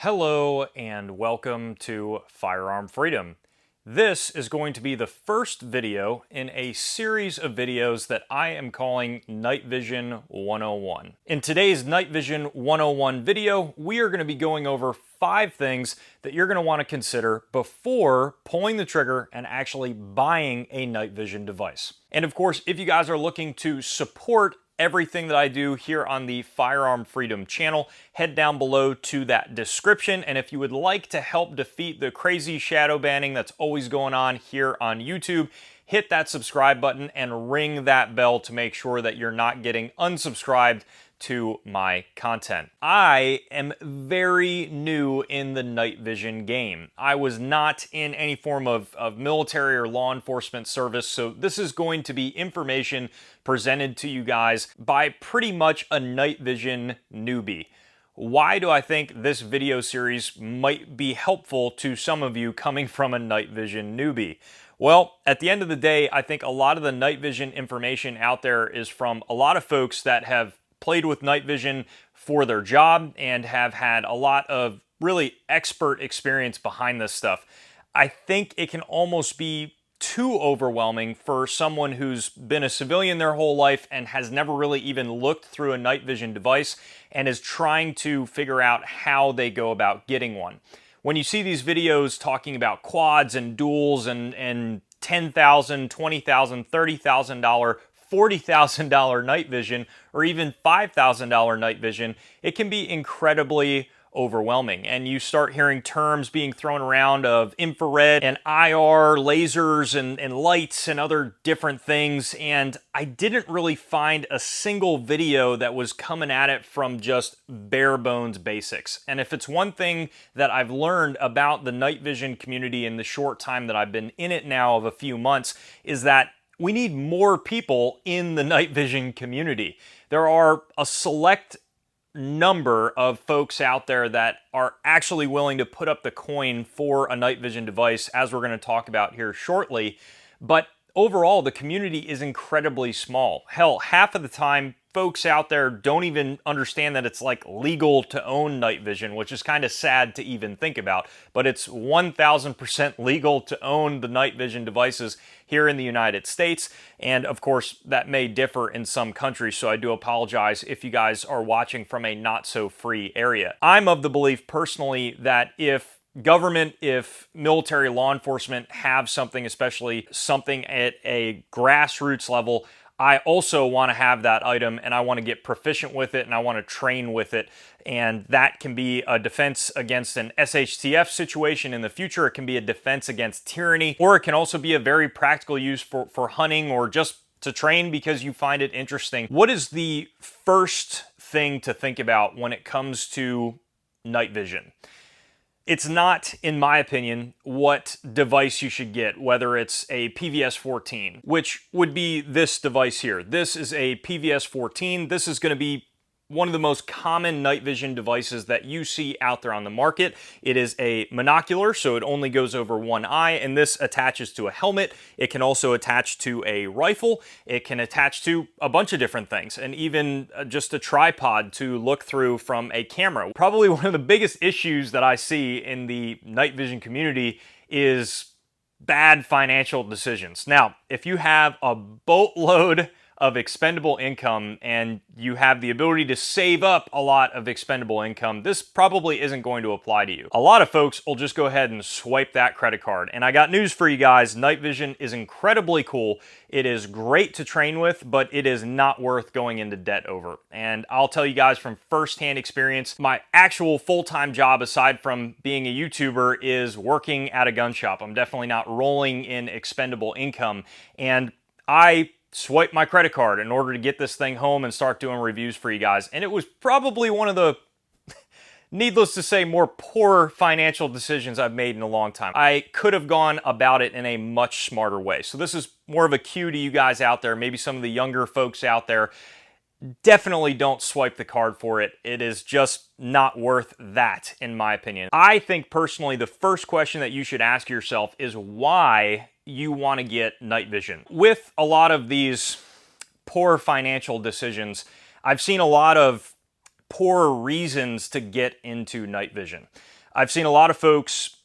Hello and welcome to Firearm Freedom. This is going to be the first video in a series of videos that I am calling Night Vision 101. In today's Night Vision 101 video, we are going to be going over 5 things that you're going to want to consider before pulling the trigger and actually buying a night vision device. And of course, if you guys are looking to support everything that I do here on the Firearm Freedom channel, head down below to that description. And if you would like to help defeat the crazy shadow banning that's always going on here on YouTube, hit that subscribe button and ring that bell to make sure that you're not getting unsubscribed to my content. I am very new in the night vision game. I was not in any form of military or law enforcement service, so this is going to be information presented to you guys by pretty much a night vision newbie. Why do I think this video series might be helpful to some of you coming from a night vision newbie? Well, at the end of the day, I think a lot of the night vision information out there is from a lot of folks that have played with night vision for their job and have had a lot of really expert experience behind this stuff. I think it can almost be too overwhelming for someone who's been a civilian their whole life and has never really even looked through a night vision device and is trying to figure out how they go about getting one. When you see these videos talking about quads and duals and $10,000, $20,000, $30,000, $40,000 night vision, or even $5,000 night vision, it can be incredibly overwhelming. And you start hearing terms being thrown around of infrared and IR lasers and lights and other different things. And I didn't really find a single video that was coming at it from just bare bones basics. And if it's one thing that I've learned about the night vision community in the short time that I've been in it now of a few months, is that we need more people in the night vision community. There are a select number of folks out there that are actually willing to put up the coin for a night vision device, as we're going to talk about here shortly. But overall, the community is incredibly small. Hell, half of the time, folks out there don't even understand that it's like legal to own night vision, which is kind of sad to even think about. But it's 1000% legal to own the night vision devices here in the United States. And of course, that may differ in some countries, so I do apologize if you guys are watching from a not so free area. I'm of the belief personally that if government, if military, law enforcement have something, especially something at a grassroots level, I also want to have that item and I want to get proficient with it and I want to train with it. And that can be a defense against an SHTF situation in the future. It can be a defense against tyranny, or it can also be a very practical use for hunting or just to train because you find it interesting. What is the first thing to think about when it comes to night vision? It's not, in my opinion, what device you should get, whether it's a PVS-14, which would be this device here. This is a PVS-14. This is going to be one of the most common night vision devices that you see out there on the market. It is a monocular, so it only goes over one eye, and this attaches to a helmet. It can also attach to a rifle. It can attach to a bunch of different things, and even just a tripod to look through from a camera. Probably one of the biggest issues that I see in the night vision community is bad financial decisions. Now, if you have a boatload of expendable income and you have the ability to save up a lot of expendable income, this probably isn't going to apply to you. A lot of folks will just go ahead and swipe that credit card. And I got news for you guys, night vision is incredibly cool. It is great to train with, but it is not worth going into debt over. And I'll tell you guys from firsthand experience, my actual full-time job aside from being a YouTuber is working at a gun shop. I'm definitely not rolling in expendable income. And I swipe my credit card in order to get this thing home and start doing reviews for you guys. And it was probably one of the, needless to say, more poor financial decisions I've made in a long time. I could have gone about it in a much smarter way. So this is more of a cue to you guys out there, maybe some of the younger folks out there. Definitely don't swipe the card for it. It is just not worth that, in my opinion. I think personally, the first question that you should ask yourself is why you want to get night vision. With a lot of these poor financial decisions, I've seen a lot of poor reasons to get into night vision. I've seen a lot of folks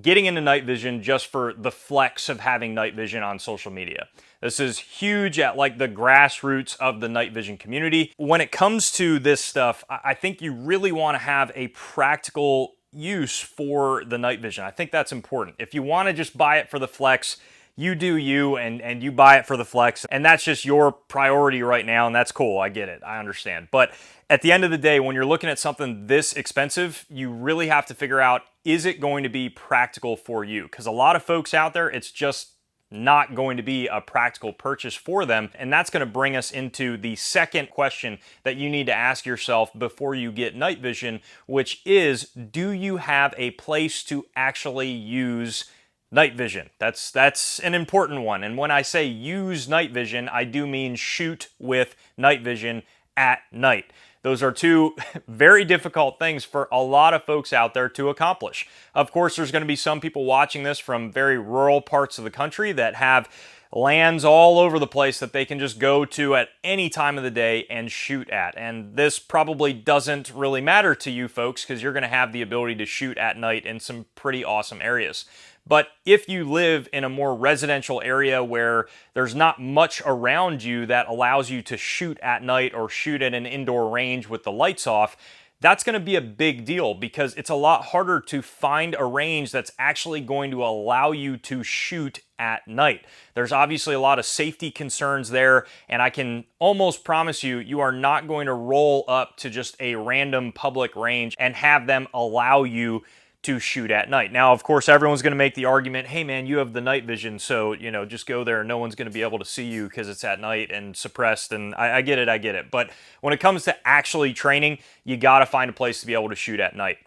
getting into night vision just for the flex of having night vision on social media. This is huge at like the grassroots of the night vision community. When it comes to this stuff, I think you really want to have a practical use for the night vision. I think that's important. If you want to just buy it for the flex, you do you, and you buy it for the flex, and that's just your priority right now, and that's cool. I get it. I understand. But at the end of the day, when you're looking at something this expensive, you really have to figure out, is it going to be practical for you? Because a lot of folks out there, it's just not going to be a practical purchase for them. And that's going to bring us into the second question that you need to ask yourself before you get night vision, which is, do you have a place to actually use night vision? That's an important one. And when I say use night vision, I do mean shoot with night vision at night. Those are two very difficult things for a lot of folks out there to accomplish. Of course, there's going to be some people watching this from very rural parts of the country that have lands all over the place that they can just go to at any time of the day and shoot at. And this probably doesn't really matter to you folks because you're going to have the ability to shoot at night in some pretty awesome areas. But if you live in a more residential area where there's not much around you that allows you to shoot at night or shoot at an indoor range with the lights off, that's going to be a big deal because it's a lot harder to find a range that's actually going to allow you to shoot at night. There's obviously a lot of safety concerns there, and I can almost promise you, you are not going to roll up to just a random public range and have them allow you to shoot at night. Now, of course, everyone's going to make the argument, hey man, you have the night vision, so, just go there and no one's going to be able to see you because it's at night and suppressed, and I get it. But when it comes to actually training, you got to find a place to be able to shoot at night.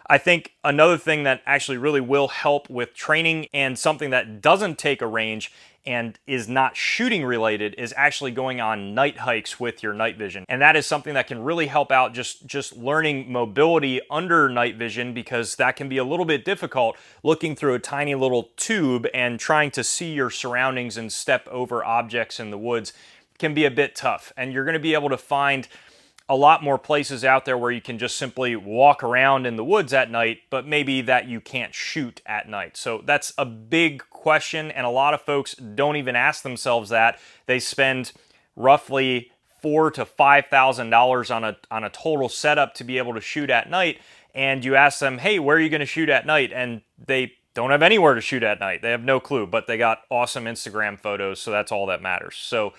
I think another thing that actually really will help with training and something that doesn't take a range and is not shooting related is actually going on night hikes with your night vision. And that is something that can really help out just learning mobility under night vision, because that can be a little bit difficult looking through a tiny little tube and trying to see your surroundings and step over objects in the woods can be a bit tough. And you're going to be able to find a lot more places out there where you can just simply walk around in the woods at night, but maybe that you can't shoot at night. So that's a big question, and a lot of folks don't even ask themselves that. They spend roughly $4,000 to $5,000 on a total setup to be able to shoot at night, and you ask them, hey, where are you going to shoot at night? And they don't have anywhere to shoot at night. They have no clue, but they got awesome Instagram photos, so that's all that matters. So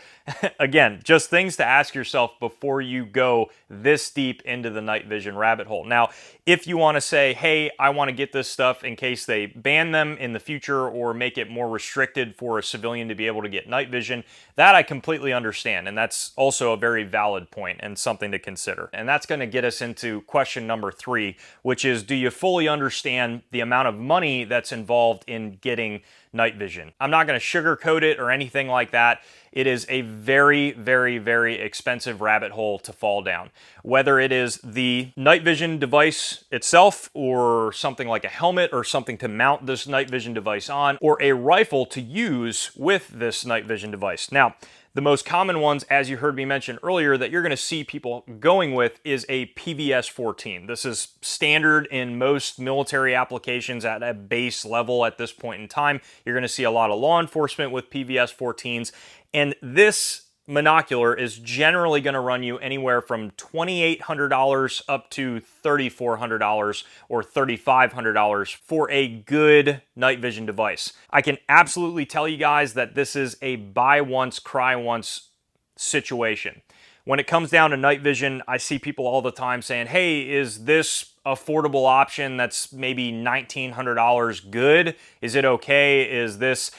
again, just things to ask yourself before you go this deep into the night vision rabbit hole. Now, if you want to say, hey, I want to get this stuff in case they ban them in the future or make it more restricted for a civilian to be able to get night vision, that I completely understand. And that's also a very valid point and something to consider. And that's going to get us into question number 3, which is, do you fully understand the amount of money that's involved in getting night vision? I'm not going to sugarcoat it or anything like that. It is a very, very, very expensive rabbit hole to fall down. Whether it is the night vision device itself, or something like a helmet or something to mount this night vision device on, or a rifle to use with this night vision device. Now, the most common ones, as you heard me mention earlier, that you're going to see people going with is a PVS-14. This is standard in most military applications at a base level at this point in time. You're going to see a lot of law enforcement with PVS-14s, and this monocular is generally going to run you anywhere from $2,800 up to $3,400 or $3,500 for a good night vision device. I can absolutely tell you guys that this is a buy once, cry once situation. When it comes down to night vision, I see people all the time saying, hey, is this affordable option that's maybe $1,900 good? Is it okay? Is this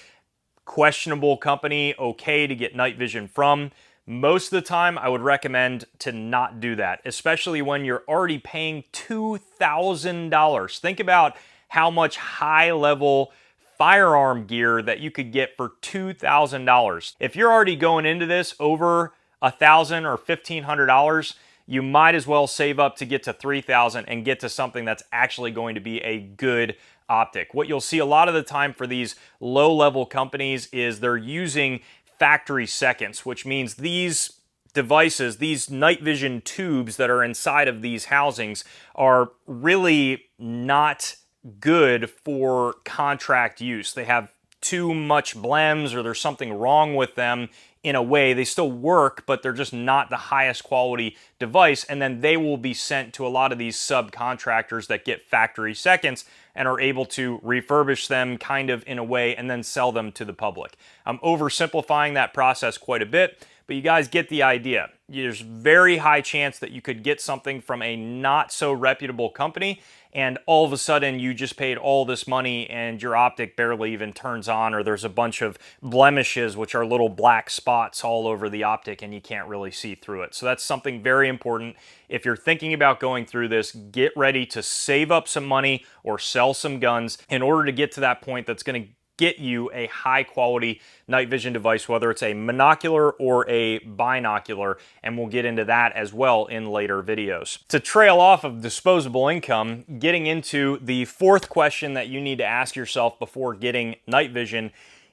questionable company okay to get night vision from? Most of the time, I would recommend to not do that, especially when you're already paying $2,000. Think about how much high-level firearm gear that you could get for $2,000. If you're already going into this over $1,000 or $1,500, you might as well save up to get to $3,000 and get to something that's actually going to be a good optic. What you'll see a lot of the time for these low-level companies is they're using factory seconds, which means these devices, these night vision tubes that are inside of these housings, are really not good for contract use. They have too much blems, or there's something wrong with them in a way. They still work, but they're just not the highest quality device, and then they will be sent to a lot of these subcontractors that get factory seconds and are able to refurbish them kind of in a way and then sell them to the public. I'm oversimplifying that process quite a bit, but you guys get the idea. There's very high chance that you could get something from a not so reputable company, and all of a sudden you just paid all this money and your optic barely even turns on, or there's a bunch of blemishes, which are little black spots all over the optic, and you can't really see through it. So that's something very important. If you're thinking about going through this, get ready to save up some money or sell some guns in order to get to that point that's going to get you a high quality night vision device, whether it's a monocular or a binocular, and we'll get into that as well in later videos. To trail off of disposable income, getting into the fourth question that you need to ask yourself before getting night vision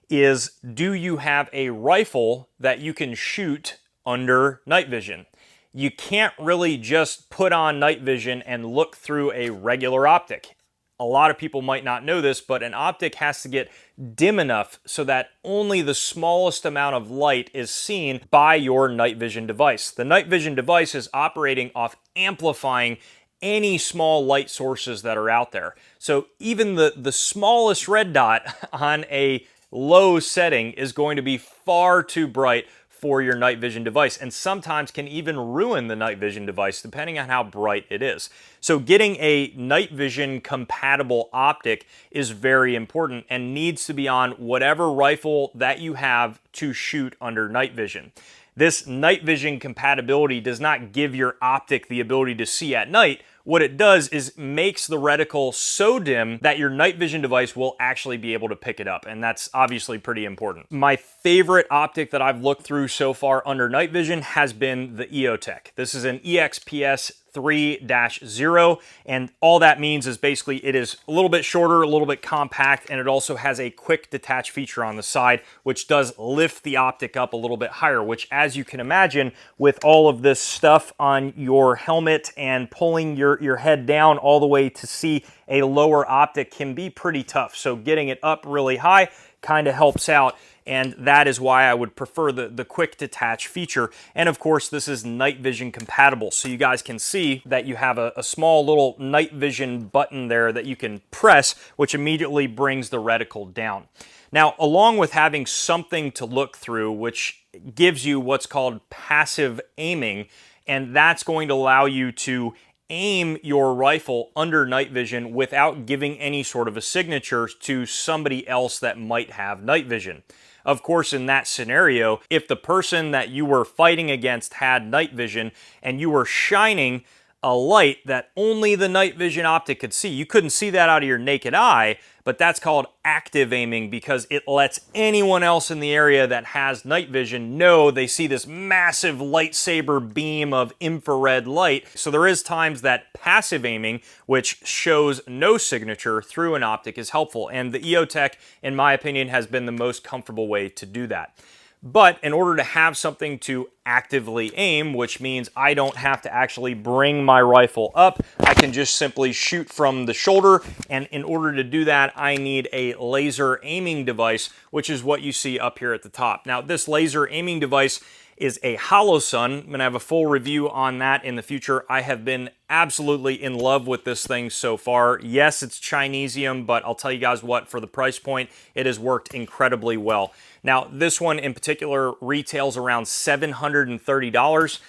is, do you have a rifle that you can shoot under night vision? You can't really just put on night vision and look through a regular optic. A lot of people might not know this, but an optic has to get dim enough so that only the smallest amount of light is seen by your night vision device. The night vision device is operating off amplifying any small light sources that are out there. So even the smallest red dot on a low setting is going to be far too bright for your night vision device, and sometimes can even ruin the night vision device depending on how bright it is. So getting a night vision compatible optic is very important and needs to be on whatever rifle that you have to shoot under night vision. This night vision compatibility does not give your optic the ability to see at night. What it does is makes the reticle so dim that your night vision device will actually be able to pick it up, and that's obviously pretty important. My favorite optic that I've looked through so far under night vision has been the EOTech. This is an EXPS 3-0, and all that means is basically it is a little bit shorter, a little bit compact, and it also has a quick detach feature on the side, which does lift the optic up a little bit higher, which, as you can imagine, with all of this stuff on your helmet and pulling your head down all the way to see a lower optic can be pretty tough. So getting it up really high kind of helps out, and that is why I would prefer the quick detach feature. And of course, this is night vision compatible, so you guys can see that you have a small little night vision button there that you can press, which immediately brings the reticle down. Now, along with having something to look through, which gives you what's called passive aiming, and that's going to allow you to aim your rifle under night vision without giving any sort of a signature to somebody else that might have night vision. Of course, in that scenario, if the person that you were fighting against had night vision and you were shining a light that only the night vision optic could see, you couldn't see that out of your naked eye, but that's called active aiming because it lets anyone else in the area that has night vision know they see this massive lightsaber beam of infrared light. So there is times that passive aiming, which shows no signature through an optic, is helpful, and the EOTech, in my opinion, has been the most comfortable way to do that. But in order to have something to actively aim, which means I don't have to actually bring my rifle up, I can just simply shoot from the shoulder, and in order to do that, I need a laser aiming device, which is what you see up here at the top. Now, this laser aiming device is a Holosun. I'm going to have a full review on that in the future. I have been absolutely in love with this thing so far. Yes, it's Chinesium, but I'll tell you guys what, for the price point, it has worked incredibly well. Now, this one in particular retails around $730.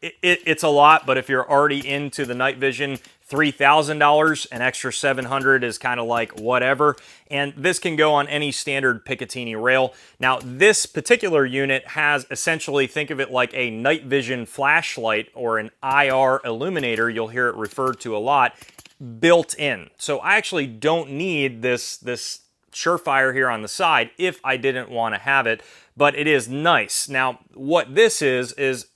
It's a lot, but if you're already into the night vision, $3,000, an extra $700 is kind of like whatever. And this can go on any standard Picatinny rail. Now, this particular unit has essentially, think of it like a night vision flashlight or an IR illuminator, you'll hear it referred to a lot, built in. So I actually don't need this Surefire here on the side if I didn't want to have it, but it is nice. Now, what this is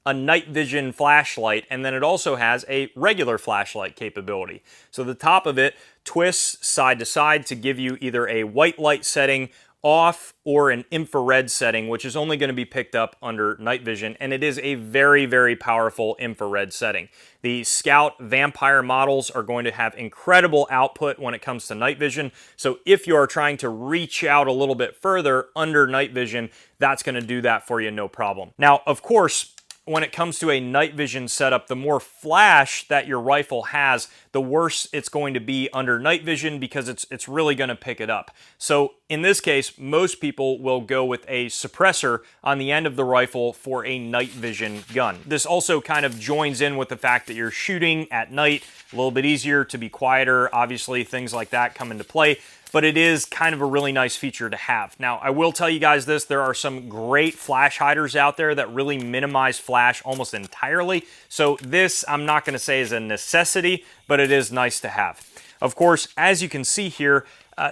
a night vision flashlight, and then it also has a regular flashlight capability. So the top of it twists side to side to give you either a white light setting off or an infrared setting, which is only going to be picked up under night vision, and it is a very, very powerful infrared setting. The Scout Vampire models are going to have incredible output when it comes to night vision, so if you are trying to reach out a little bit further under night vision, that's going to do that for you no problem. Now, of course, when it comes to a night vision setup, the more flash that your rifle has, the worse it's going to be under night vision because it's really going to pick it up. So in this case, most people will go with a suppressor on the end of the rifle for a night vision gun. This also kind of joins in with the fact that you're shooting at night, a little bit easier to be quieter. Obviously, things like that come into play, but it is kind of a really nice feature to have. Now, I will tell you guys this, there are some great flash hiders out there that really minimize flash almost entirely. So this, I'm not going to say is a necessity, but it is nice to have. Of course, as you can see here,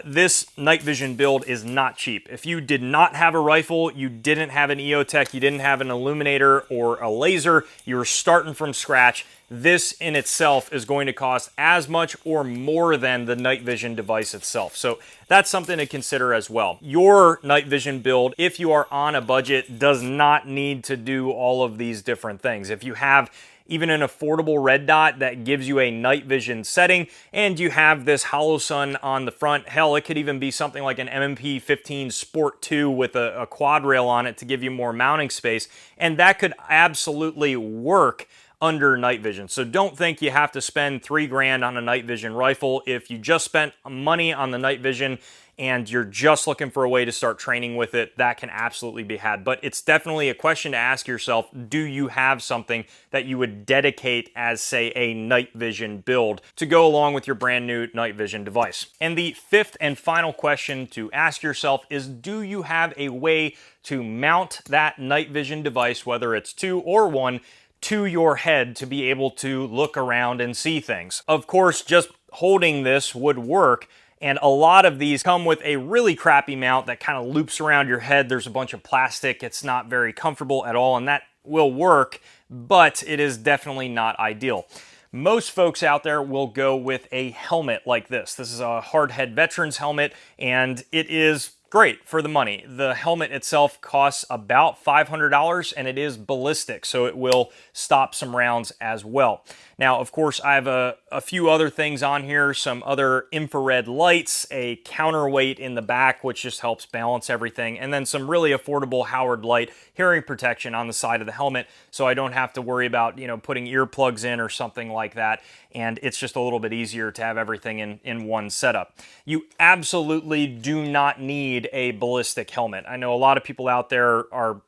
this night vision build is not cheap. If you did not have a rifle, you didn't have an EOTech, you didn't have an illuminator or a laser, you were starting from scratch, this in itself is going to cost as much or more than the night vision device itself. So that's something to consider as well. Your night vision build, if you are on a budget, does not need to do all of these different things. If you have even an affordable red dot that gives you a night vision setting, and you have this hollow sun on the front. Hell, it could even be something like an MMP 15 Sport 2 with a quad rail on it to give you more mounting space, and that could absolutely work under night vision. So don't think you have to spend $3 grand on a night vision rifle. If you just spent money on the night vision and you're just looking for a way to start training with it, that can absolutely be had. But it's definitely a question to ask yourself, do you have something that you would dedicate as, say, a night vision build to go along with your brand new night vision device? And the fifth and final question to ask yourself is, do you have a way to mount that night vision device, whether it's 2 or 1, to your head to be able to look around and see things? Of course, just holding this would work, and a lot of these come with a really crappy mount that kind of loops around your head. There's a bunch of plastic. It's not very comfortable at all, and that will work, but it is definitely not ideal. Most folks out there will go with a helmet like this. This is a hardhead veterans helmet, and it is great for the money. The helmet itself costs about $500, and it is ballistic, so it will stop some rounds as well. Now, of course, I have a few other things on here, some other infrared lights, a counterweight in the back, which just helps balance everything, and then some really affordable Howard Light hearing protection on the side of the helmet, so I don't have to worry about, putting earplugs in or something like that, and it's just a little bit easier to have everything in one setup. You absolutely do not need a ballistic helmet. I know a lot of people out there are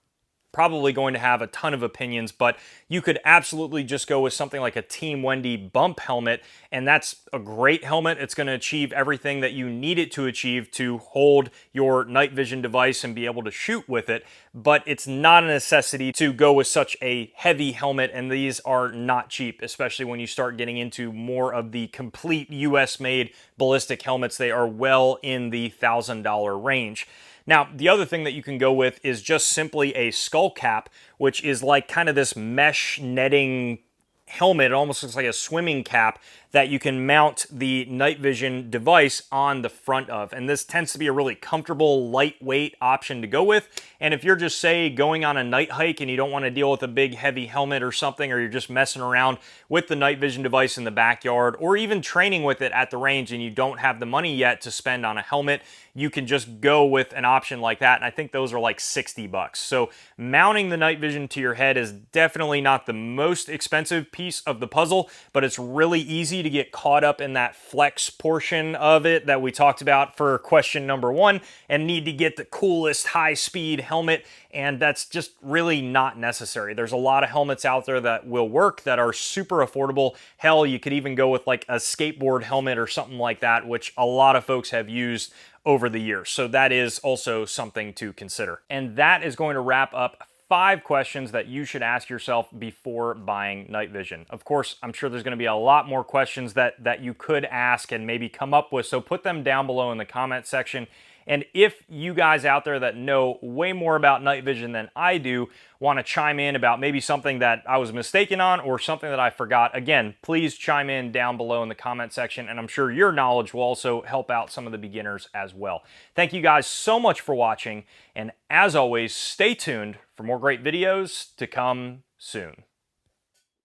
probably going to have a ton of opinions, but you could absolutely just go with something like a Team Wendy bump helmet, and that's a great helmet. It's going to achieve everything that you need it to achieve to hold your night vision device and be able to shoot with it, but it's not a necessity to go with such a heavy helmet, and these are not cheap, especially when you start getting into more of the complete US-made ballistic helmets. They are well in the $1,000 range. Now, the other thing that you can go with is just simply a skull cap, which is like kind of this mesh netting helmet. It almost looks like a swimming cap that you can mount the night vision device on the front of. And this tends to be a really comfortable, lightweight option to go with. And if you're just, say, going on a night hike and you don't want to deal with a big heavy helmet or something, or you're just messing around with the night vision device in the backyard, or even training with it at the range and you don't have the money yet to spend on a helmet, you can just go with an option like that. And I think those are like $60. So mounting the night vision to your head is definitely not the most expensive piece of the puzzle, but it's really easy to get caught up in that flex portion of it that we talked about for question number 1 and need to get the coolest high-speed helmet, and that's just really not necessary. There's a lot of helmets out there that will work that are super affordable. Hell, you could even go with like a skateboard helmet or something like that, which a lot of folks have used over the years. So that is also something to consider. And that is going to wrap up 5 questions that you should ask yourself before buying night vision. Of course, I'm sure there's going to be a lot more questions that you could ask and maybe come up with, so put them down below in the comment section, And if you guys out there that know way more about night vision than I do want to chime in about maybe something that I was mistaken on or something that I forgot, again, please chime in down below in the comment section, and I'm sure your knowledge will also help out some of the beginners as well. Thank you guys so much for watching, and as always, stay tuned for more great videos to come soon.